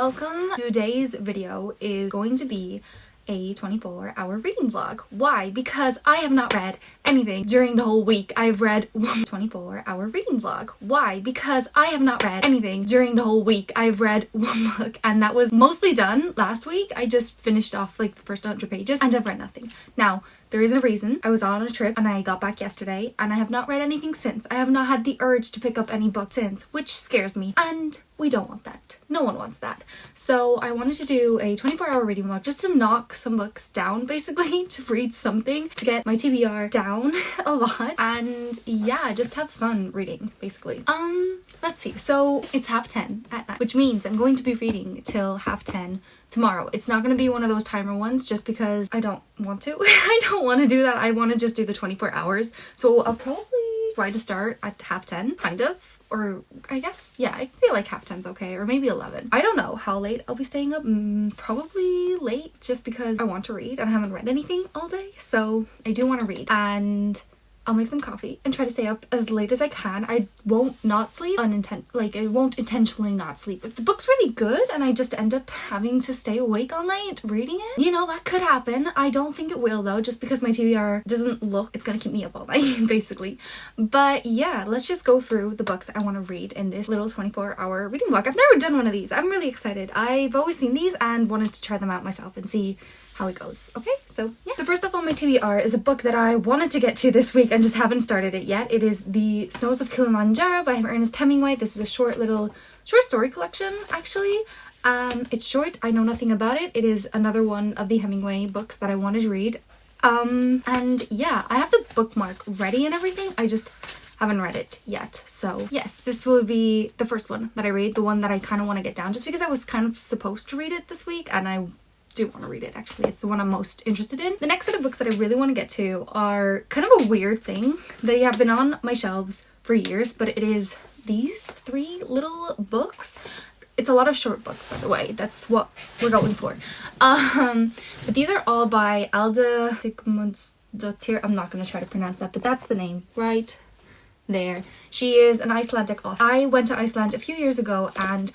Welcome. Today's video is going to be a 24-hour reading vlog. Why? Because I have not read anything during the whole week. I've read one 24-hour reading vlog. Why? Because I have not read anything during the whole week. I've read one book and that was mostly done last week. I just finished off like the first 100 pages and I've read nothing. Now, there is a reason. I was on a trip and I got back yesterday and I have not read anything since. I have not had the urge to pick up any book since, which scares me. And we don't want that. No one wants that. So I wanted to do a 24-hour reading vlog just to knock some books down, basically, to read something, to get my TBR down a lot, and yeah, just have fun reading, basically. Let's see. So it's 10:30 at night, which means I'm going to be reading till 10:30 tomorrow. It's not going to be one of those timer ones just because I don't want to. I don't want to do that. I want to just do the 24 hours. So I'll probably try to start at 10:30, kind of. Or I guess, yeah, I feel like 10:30's okay, or maybe 11. I don't know how late I'll be staying up. Probably late, just because I want to read and I haven't read anything all day. So I do want to read, and I'll make some coffee and try to stay up as late as I can. I won't not sleep I won't intentionally not sleep. If the book's really good and I just end up having to stay awake all night reading it, you know, that could happen. I don't think it will though, just because my TBR doesn't look, it's gonna keep me up all night, basically. But yeah, let's just go through the books I want to read in this little 24-hour reading vlog. I've never done one of these. I'm really excited. I've always seen these and wanted to try them out myself and see how it goes. Okay, so yeah. The first off on my TBR is a book that I wanted to get to this week and just haven't started it yet. It is the Snows of Kilimanjaro by Ernest Hemingway. This is a short story collection, actually. It's short. I know nothing about it. It is another one of the Hemingway books that I wanted to read. And yeah, I have the bookmark ready and everything. I just haven't read it yet. So yes, this will be the first one that I read, the one that I kind of want to get down, just because I was kind of supposed to read it this week and I do want to read it, actually. It's the one I'm most interested in. The next set of books that I really want to get to are kind of a weird thing. They have been on my shelves for years, but it is these 3 little books. It's a lot of short books, by the way. That's what we're going for. But these are all by Elves. I'm not going to try to pronounce that, but that's the name right there. She is an Icelandic author. I went to Iceland a few years ago and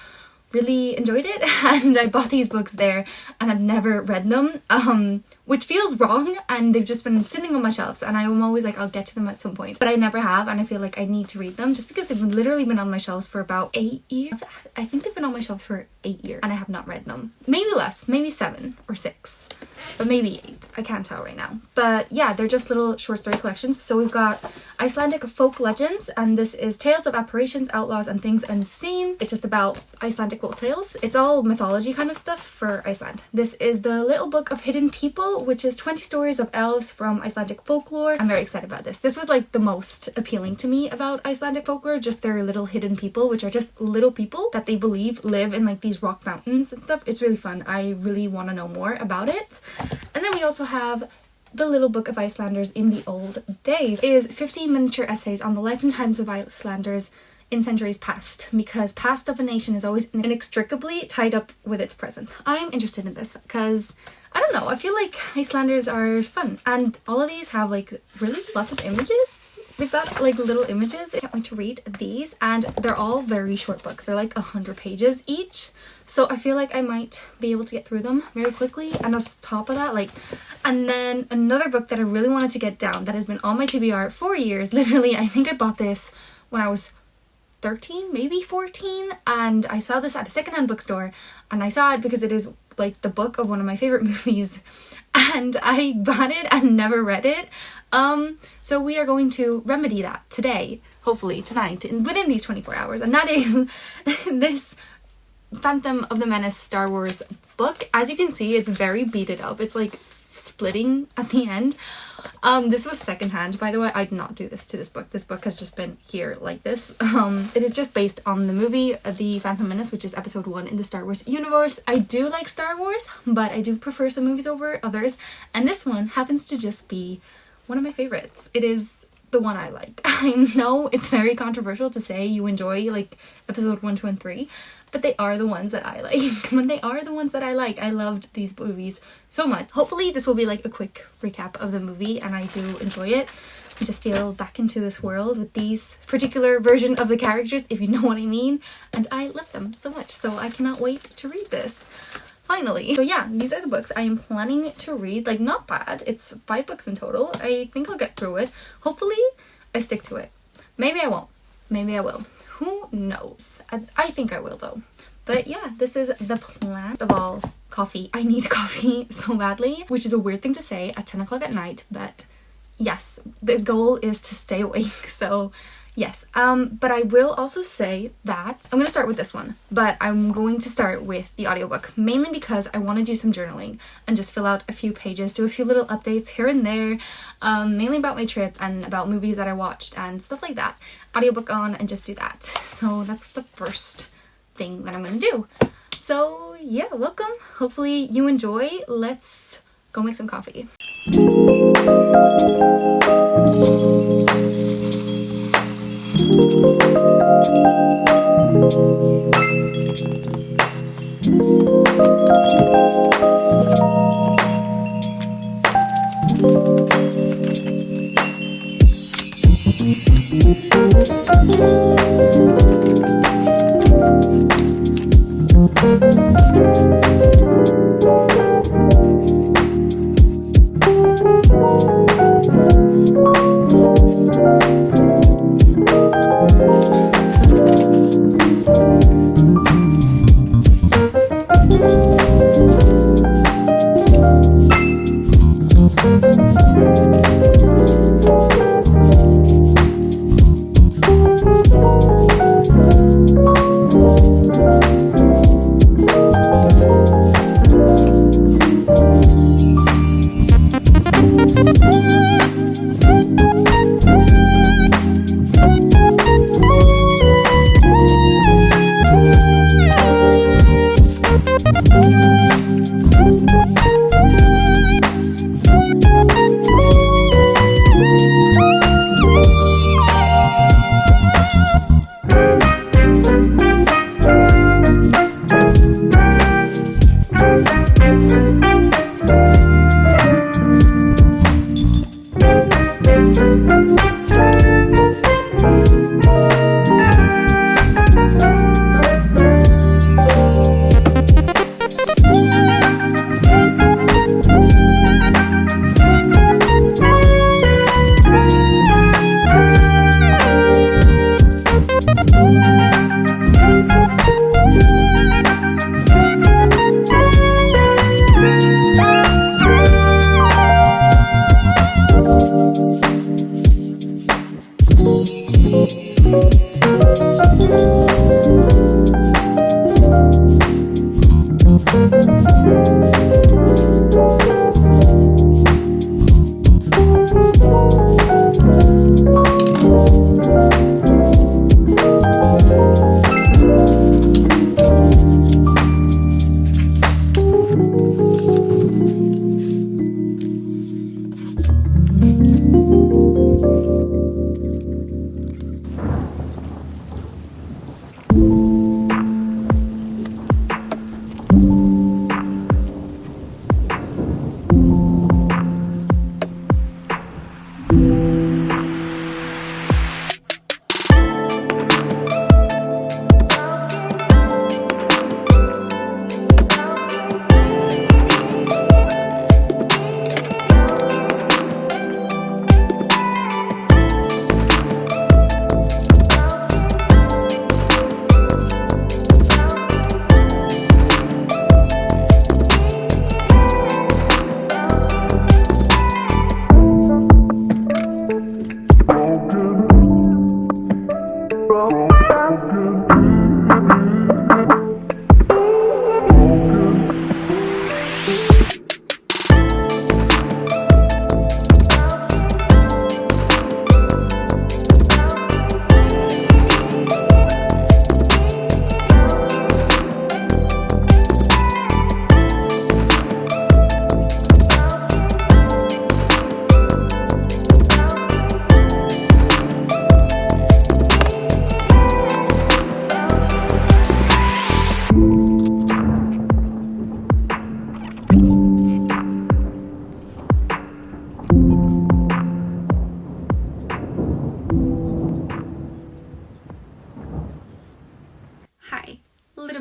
really enjoyed it, and I bought these books there and I've never read them, which feels wrong, and they've just been sitting on my shelves and I'm always like, I'll get to them at some point, but I never have, and I feel like I need to read them just because they've literally been on my shelves for about 8 years. I think they've been on my shelves for 8 years and I have not read them. Maybe less, maybe 7 or 6, but maybe 8. I can't tell right now. But yeah, they're just little short story collections. So we've got Icelandic folk legends, and this is Tales of Apparitions, Outlaws, and Things Unseen. It's just about Icelandic folk tales. It's all mythology kind of stuff for Iceland. This is the Little Book of Hidden People, which is 20 stories of elves from Icelandic folklore. I'm very excited about this. This was like the most appealing to me about Icelandic folklore, just their little hidden people, which are just little people that they believe live in like these rock mountains and stuff. It's really fun. I really want to know more about it. And then we also have The Little Book of Icelanders in the Old Days. It is 15 miniature essays on the life and times of Icelanders in centuries past, because past of a nation is always inextricably tied up with its present. I'm interested in this because, I don't know, I feel like Icelanders are fun, and all of these have like really lots of images. They've got like little images. I can't wait to read these, and they're all very short books. They're like 100 pages each, so I feel like I might be able to get through them very quickly. And on top of that, and then another book that I really wanted to get down that has been on my TBR for years, literally, I think I bought this when I was 13, maybe 14, and I saw this at a secondhand bookstore, and I saw it because it is like the book of one of my favorite movies, and I bought it and never read it. So we are going to remedy that today, hopefully tonight, within these 24 hours, and that is this Phantom of the Menace Star Wars book. As you can see, it's very beaten up. It's like splitting at the end. This was secondhand, by the way. I did not do this to this book. This book has just been here like this. It is just based on the movie The Phantom Menace, which is episode 1 in the Star Wars universe. I do like Star Wars, but I do prefer some movies over others, and this one happens to just be one of my favorites. It is the one I like. I know it's very controversial to say you enjoy like episode 1, 2, and 3, but they are the ones that I like. When they are the ones that I like. I loved these movies so much. Hopefully this will be like a quick recap of the movie and I do enjoy it. I just feel back into this world with these particular version of the characters, if you know what I mean, and I love them so much, so I cannot wait to read this. Finally. So yeah, these are the books I am planning to read. Like, not bad. It's 5 books in total. I think I'll get through it. Hopefully I stick to it. Maybe I won't. Maybe I will. Who knows? I think I will though. But yeah, this is the plan. First of all, coffee. I need coffee so badly, which is a weird thing to say at 10 o'clock at night, but yes, the goal is to stay awake, so yes. But I will also say that I'm going to start with this one, but I'm going to start with the audiobook, mainly because I want to do some journaling and just fill out a few pages, do a few little updates here and there, mainly about my trip and about movies that I watched and stuff like that. Audiobook on and just do that. So that's the first thing that I'm going to do. So yeah, welcome. Hopefully you enjoy. Let's go make some coffee.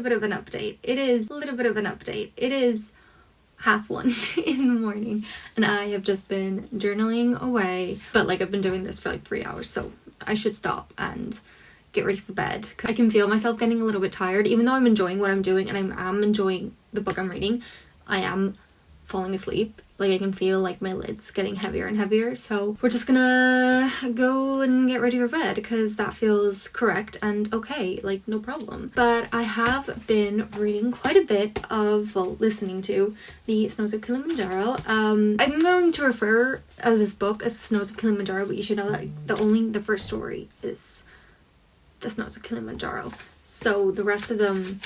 little bit of an update. It is a little bit of an update. It is 1:30 in the morning and I have just been journaling away, but like I've been doing this for like 3 hours, so I should stop and get ready for bed. I can feel myself getting a little bit tired, even though I'm enjoying what I'm doing and I am enjoying the book I'm reading. I am falling asleep. Like I can feel like my lids getting heavier and heavier, so we're just gonna go and get ready for bed because that feels correct and okay, like no problem. But I have been reading quite a bit of, well, listening to the Snows of Kilimanjaro. I'm going to refer as this book as Snows of Kilimanjaro, but you should know that the first story is the Snows of Kilimanjaro, so the rest of them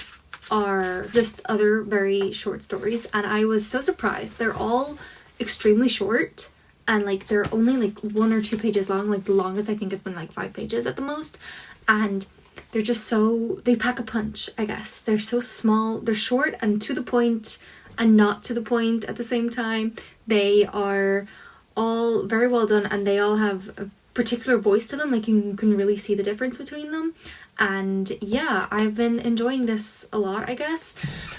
are just other very short stories, and I was so surprised. They're all extremely short and like they're only like 1 or 2 pages long. Like the longest I think has been like 5 pages at the most, and they're just so, they pack a punch, I guess. They're so small, they're short and to the point and not to the point at the same time. They are all very well done and they all have a particular voice to them, like you can really see the difference between them. And yeah, I've been enjoying this a lot, I guess.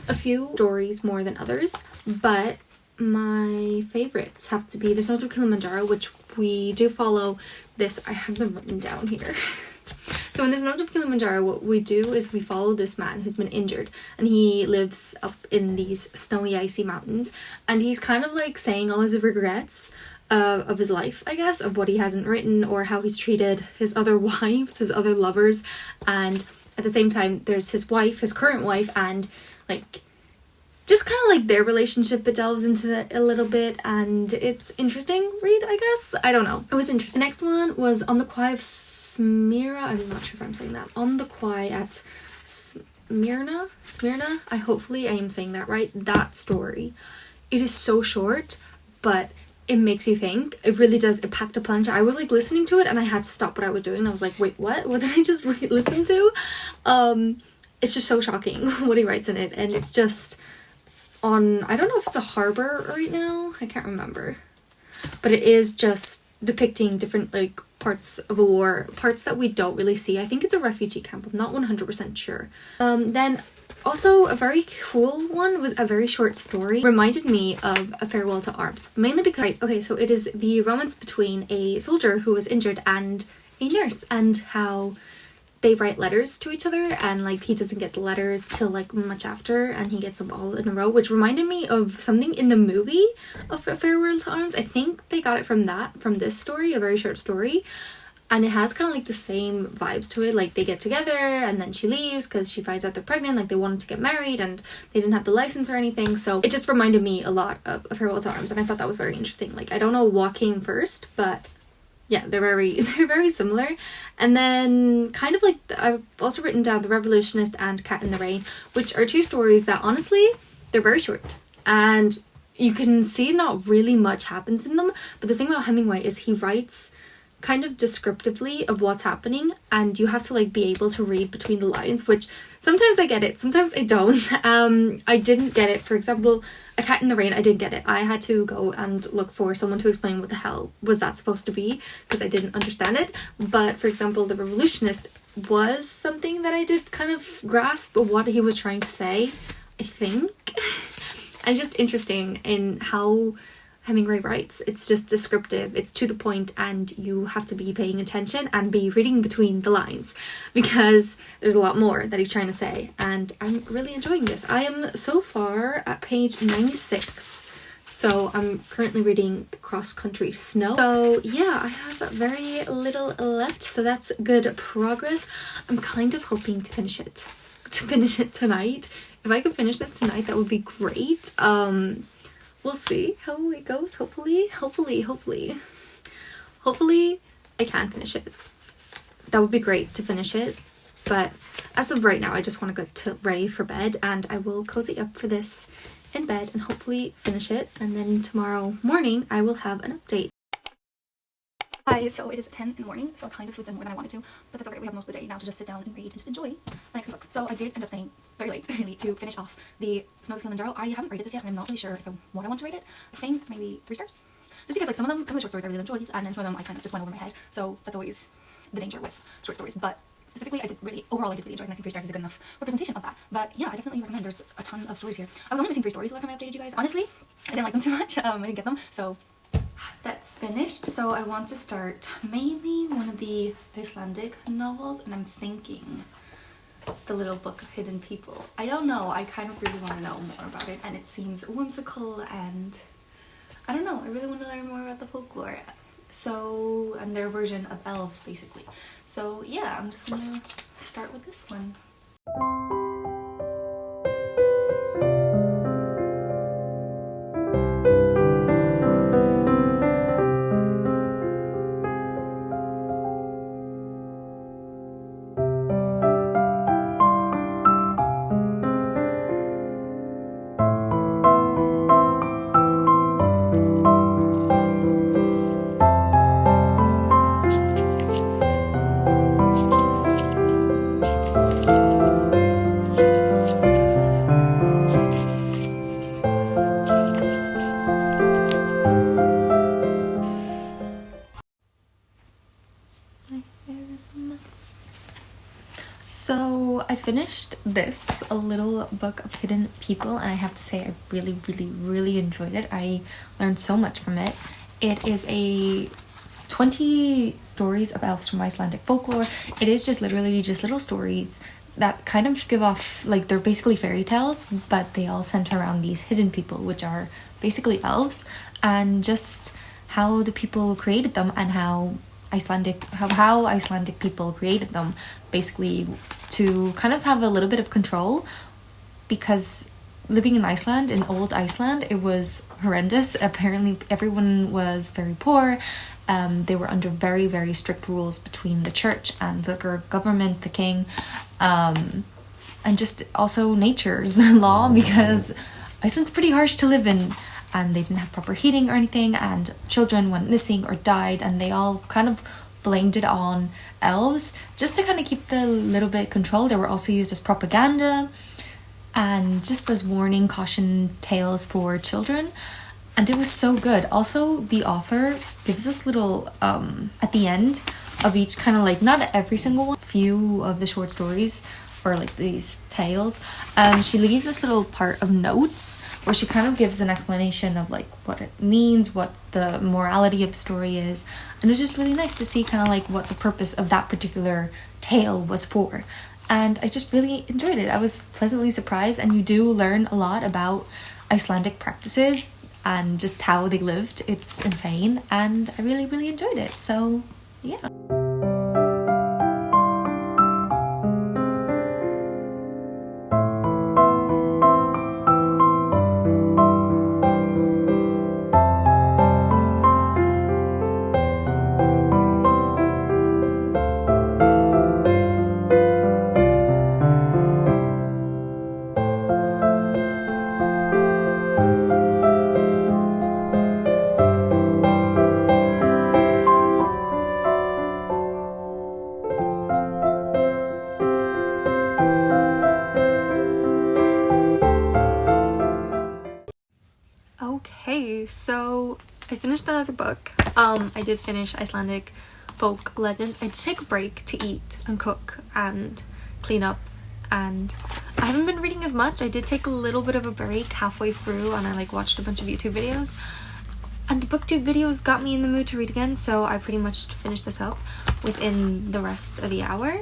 A few stories more than others, but my favorites have to be the Snows of Kilimanjaro, which we do follow this. I have them written down here. So in the Snows of Kilimanjaro, what we do is we follow this man who's been injured and he lives up in these snowy, icy mountains, and he's kind of like saying all his regrets of his life, I guess, of what he hasn't written or how he's treated his other wives, his other lovers, and at the same time there's his wife, his current wife, and like just kind of like their relationship. It delves into that a little bit and it's interesting read, I guess. I don't know, it was interesting. The next one was On the Quay of Smyrna. I'm not sure if I'm saying that. On the Quay at Smyrna. Hopefully I am saying that right. That story, it is so short, but it makes you think. It really does. It packed a punch. I was like listening to it and I had to stop what I was doing. I was like, wait, what did I just listen to? It's just so shocking what he writes in it, and it's just on, I don't know if it's a harbor right now, I can't remember, but it is just depicting different like parts of a war, parts that we don't really see. I think it's a refugee camp, I'm not 100% sure. Then also a very cool one was a very short story, reminded me of A Farewell to Arms, mainly because, okay, so it is the romance between a soldier who was injured and a nurse, and how they write letters to each other, and like he doesn't get the letters till like much after, and he gets them all in a row, which reminded me of something in the movie of A Farewell to Arms. I think they got it from this story, a very short story. And it has kind of like the same vibes to it, like they get together and then she leaves because she finds out they're pregnant, like they wanted to get married and they didn't have the license or anything. So it just reminded me a lot of A Farewell to Arms, and I thought that was very interesting. Like I don't know what came first, but yeah, they're very similar. And then kind of like I've also written down The Revolutionist and Cat in the Rain, which are 2 stories that honestly they're very short and you can see not really much happens in them. But the thing about Hemingway is he writes kind of descriptively of what's happening, and you have to like be able to read between the lines, which sometimes I get it, sometimes I don't. I didn't get it. For example, A Cat in the Rain, I didn't get it. I had to go and look for someone to explain what the hell was that supposed to be, because I didn't understand it. But for example, The Revolutionist was something that I did kind of grasp of what he was trying to say, I think. And it's just interesting in how Hemingway writes. It's just descriptive, it's to the point, and you have to be paying attention and be reading between the lines because there's a lot more that he's trying to say, and I'm really enjoying this. I am so far at page 96, so I'm currently reading The Cross Country Snow. So yeah, I have very little left, so that's good progress. I'm kind of hoping to finish it tonight. If I could finish this tonight, that would be great. We'll see how it goes. Hopefully I can finish it. That would be great to finish it. But as of right now, I just want to get ready for bed, and I will cozy up for this in bed and hopefully finish it. And then tomorrow morning, I will have an update. Hi, so it is 10 in the morning, so I kind of slept in more than I wanted to, but that's okay. We have most of the day now to just sit down and read and just enjoy my next few books. So I did end up staying very late, really, to finish off the Snows of Kilimanjaro. I haven't rated this yet, and I'm not really sure what I want to rate it. I think maybe 3 stars. Just because like some of the short stories I really enjoyed, and then some of them I kind of just went over my head. So that's always the danger with short stories. But specifically, I did really enjoy it, and I think 3 stars is a good enough representation of that. But yeah, I definitely recommend. There's a ton of stories here. I was only missing 3 stories the last time I updated you guys. Honestly, I didn't like them too much. I didn't get them, so that's finished. So I want to start maybe one of the Icelandic novels, and I'm thinking The Little Book of Hidden People. I don't know, I kind of really want to know more about it, and it seems whimsical, and I don't know, I really want to learn more about the folklore. So, and their version of elves, basically. So yeah, I'm just gonna start with this one. So I finished this, A Little Book of Hidden People, and I have to say I really enjoyed it. I learned so much from it. It is a 20 stories of elves from Icelandic folklore. It is just literally just little stories that kind of give off, like, they're basically fairy tales, but they all center around these hidden people, which are basically elves, and just how the people created them, and how Icelandic people created them, basically to kind of have a little bit of control, because living in Iceland, in old Iceland, it was horrendous. Apparently everyone was very poor. They were under very strict rules between the church and the government, the king, and just also nature's law, because Iceland's pretty harsh to live in, and they didn't have proper heating or anything, and children went missing or died, and they all kind of blamed it on elves just to kind of keep the little bit control. They were also used as propaganda and just as warning, caution tales for children, and it was so good. Also, the author gives us little at the end of each, kind of like, not every single one, few of the short stories or like these tales, she leaves this little part of notes where she kind of gives an explanation of like what it means, what the morality of the story is, and it was just really nice to see kind of like what the purpose of that particular tale was for, and I just really enjoyed it. I was pleasantly surprised, and you do learn a lot about Icelandic practices and just how they lived. It's insane, and I really enjoyed it. So yeah. Okay, so I finished another book. I did finish Icelandic folk legends. I did take a break to eat and cook and clean up, and I haven't been reading as much. I did take a little bit of a break halfway through, and I like watched a bunch of YouTube videos, and the booktube videos got me in the mood to read again, so I pretty much finished this up within the rest of the hour.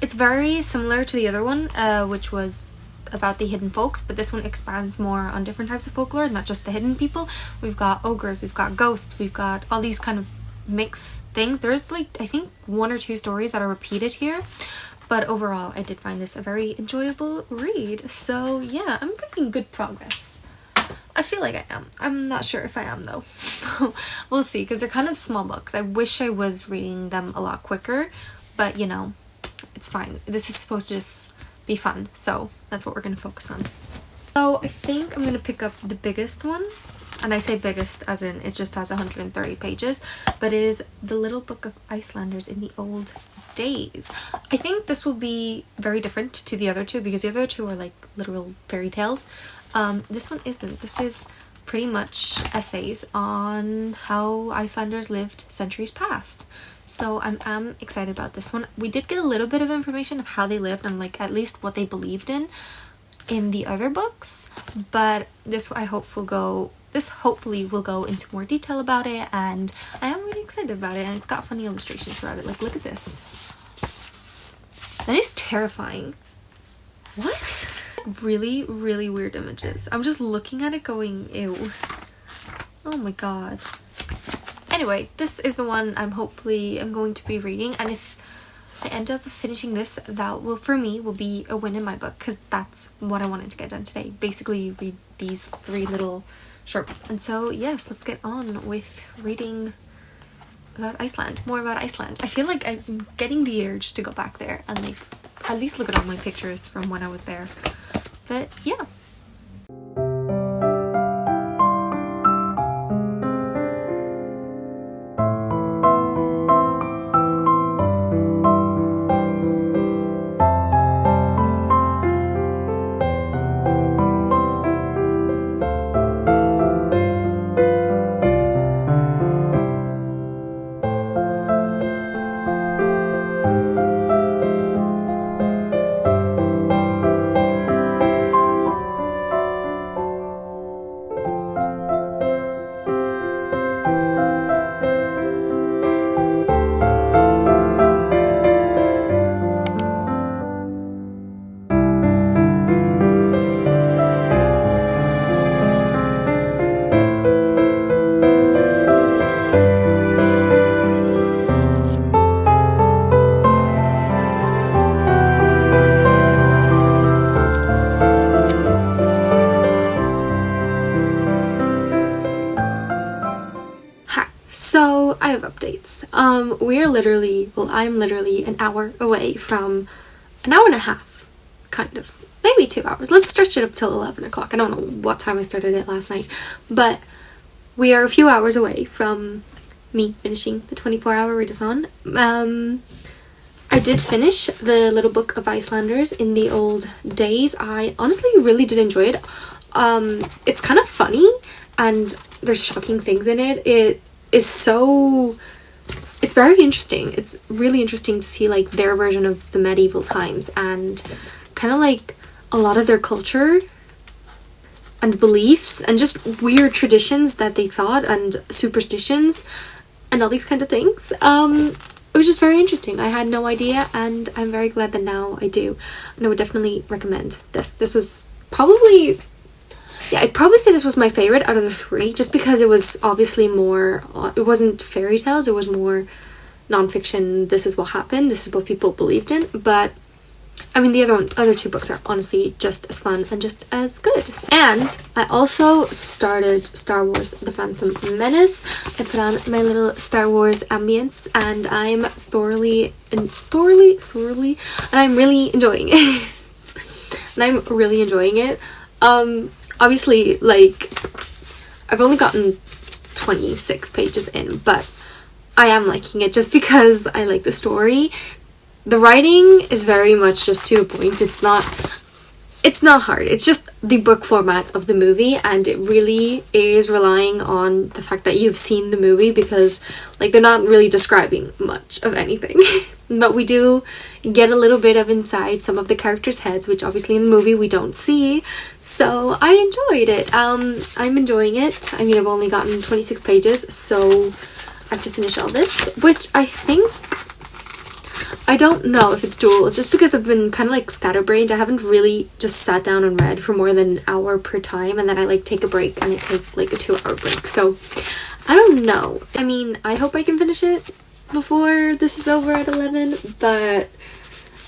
It's very similar to the other one, which was about the hidden folks, but this one expands more on different types of folklore, not just the hidden people. We've got ogres, we've got ghosts, we've got all these kind of mixed things. There's like, I think 1 or 2 stories that are repeated here, but overall I did find this a very enjoyable read. So yeah, I'm making good progress. I feel like I am. I'm not sure if I am though. We'll see, because they're kind of small books. I wish I was reading them a lot quicker, but you know, it's fine. This is supposed to just be fun, so that's what we're going to focus on. So I think I'm going to pick up the biggest one, and I say biggest as in it just has 130 pages, but it is The Little Book of Icelanders in the Old Days. I think this will be very different to the other two, because the other two are like literal fairy tales. This one isn't. This is pretty much essays on how Icelanders lived centuries past. So I'm excited about this one. We did get a little bit of information of how they lived and like at least what they believed in the other books, but this hopefully will go into more detail about it, and I am really excited about it, and it's got funny illustrations throughout it. Like, look at this. That is terrifying. What? Really, really weird images. I'm just looking at it going, ew. Oh my god. Anyway, this is the one I'm going to be reading, and if I end up finishing this, that will, for me, will be a win in my book, because that's what I wanted to get done today. Basically, read these 3 little short books. And so, yes, let's get on with reading about Iceland, more about Iceland. I feel like I'm getting the urge to go back there and like at least look at all my pictures from when I was there. But yeah. So I have updates. I'm literally an hour away from an hour and a half, kind of, maybe 2 hours. Let's stretch it up till 11 o'clock. I don't know what time I started it last night, but we are a few hours away from me finishing the 24-hour readathon. I did finish the little book of Icelanders in the old days. I honestly really did enjoy it. It's kind of funny and there's shocking things in it. It's very interesting. It's really interesting to see like their version of the medieval times and kind of like a lot of their culture and beliefs and just weird traditions that they thought and superstitions and all these kinds of things. It was just very interesting. I had no idea, and I'm very glad that now I do. And I would definitely recommend this. This was probably, yeah, I'd probably say this was my favorite out of the 3, just because it was obviously more, it wasn't fairy tales, it was more non-fiction, this is what happened, this is what people believed in. But I mean, the other 2 books are honestly just as fun and just as good. And I also started Star Wars The Phantom Menace. I put on my little Star Wars ambience, and I'm thoroughly, and I'm really enjoying it. Obviously, like, I've only gotten 26 pages in, but I am liking it just because I like the story. The writing is very much just to a point. It's not hard. It's just the book format of the movie, and it really is relying on the fact that you've seen the movie, because like they're not really describing much of anything. But we do get a little bit of inside some of the characters' heads, which obviously in the movie we don't see. So I enjoyed it. I'm enjoying it. I mean, I've only gotten 26 pages, so I have to finish all this, which I don't know if it's doable, just because I've been kind of like scatterbrained. I haven't really just sat down and read for more than an hour per time, and then I like take a break and I take like a 2-hour break. So I don't know. I mean, I hope I can finish it before this is over at 11, but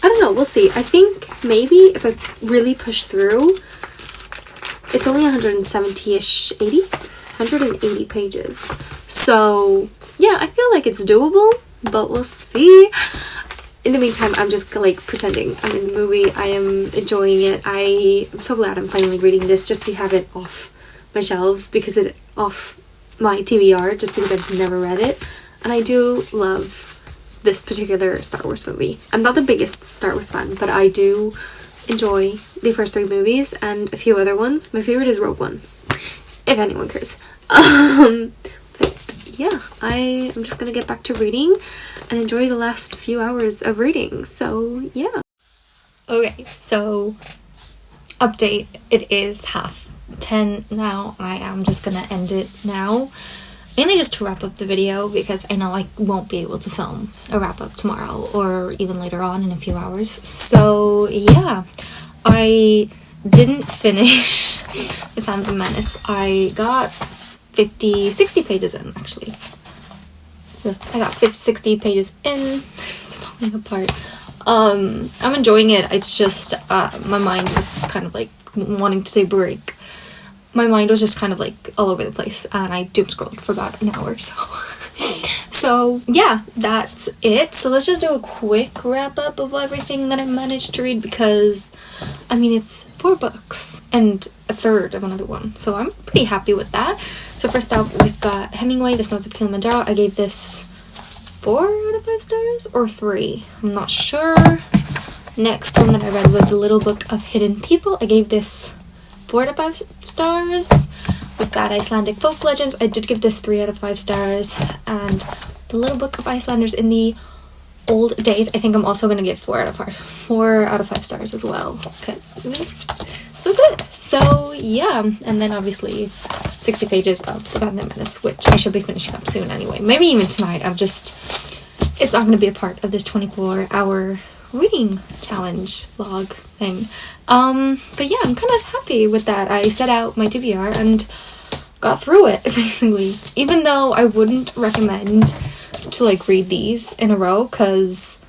I don't know. We'll see. I think maybe if I really push through, it's only 180 pages. So yeah, I feel like it's doable, but we'll see. In the meantime, I'm just like pretending I'm in the movie. I am enjoying it. I'm so glad I'm finally reading this, just to have it off my shelves, off my TBR, just because I've never read it. And I do love this particular Star Wars movie. I'm not the biggest Star Wars fan, but I do enjoy the first 3 movies and a few other ones. My favorite is Rogue One, if anyone cares. But yeah, I am just gonna get back to reading and enjoy the last few hours of reading. So yeah. Okay, so update, it is 10:30 now. I am just gonna end it now, mainly just to wrap up the video because I know I won't be able to film a wrap up tomorrow or even later on in a few hours. So yeah, I didn't finish The Phantom Menace. I got 60 pages in, actually. I got 60 pages in. It's falling apart. I'm enjoying it. It's just, my mind was kind of like wanting to take a break. My mind was just kind of like all over the place, and I doom scrolled for about an hour, so yeah, that's it. So let's just do a quick wrap up of everything that I managed to read, because I mean, it's 4 books and a third of another one, so I'm pretty happy with that. So first off, we've got Hemingway, The Snows of Kilimanjaro. I gave this 4 out of 5 stars or 3, I'm not sure. Next one that I read was The Little Book of Hidden People. I gave this 4 out of 5 stars. We've got Icelandic folk legends. I did give this 3 out of 5 stars. And The Little Book of Icelanders in the Old Days, I think I'm also going to give 4 out of 5 stars as well, because it was so good. So yeah, and then obviously 60 pages of The Phantom Menace, which I should be finishing up soon anyway. Maybe even tonight. It's not going to be a part of this 24-hour reading challenge vlog thing. But yeah, I'm kind of happy with that. I set out my TBR and got through it, basically. Even though I wouldn't recommend to like read these in a row, because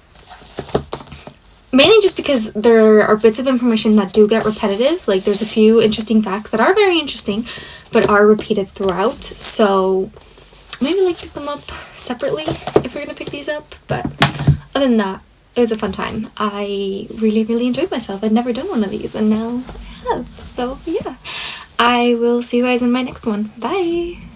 mainly just because there are bits of information that do get repetitive. Like there's a few interesting facts that are very interesting but are repeated throughout, so maybe like pick them up separately if you're gonna pick these up. But other than that, it was a fun time. I really enjoyed myself. I'd never done one of these, and now I have. So yeah, I will see you guys in my next one. Bye!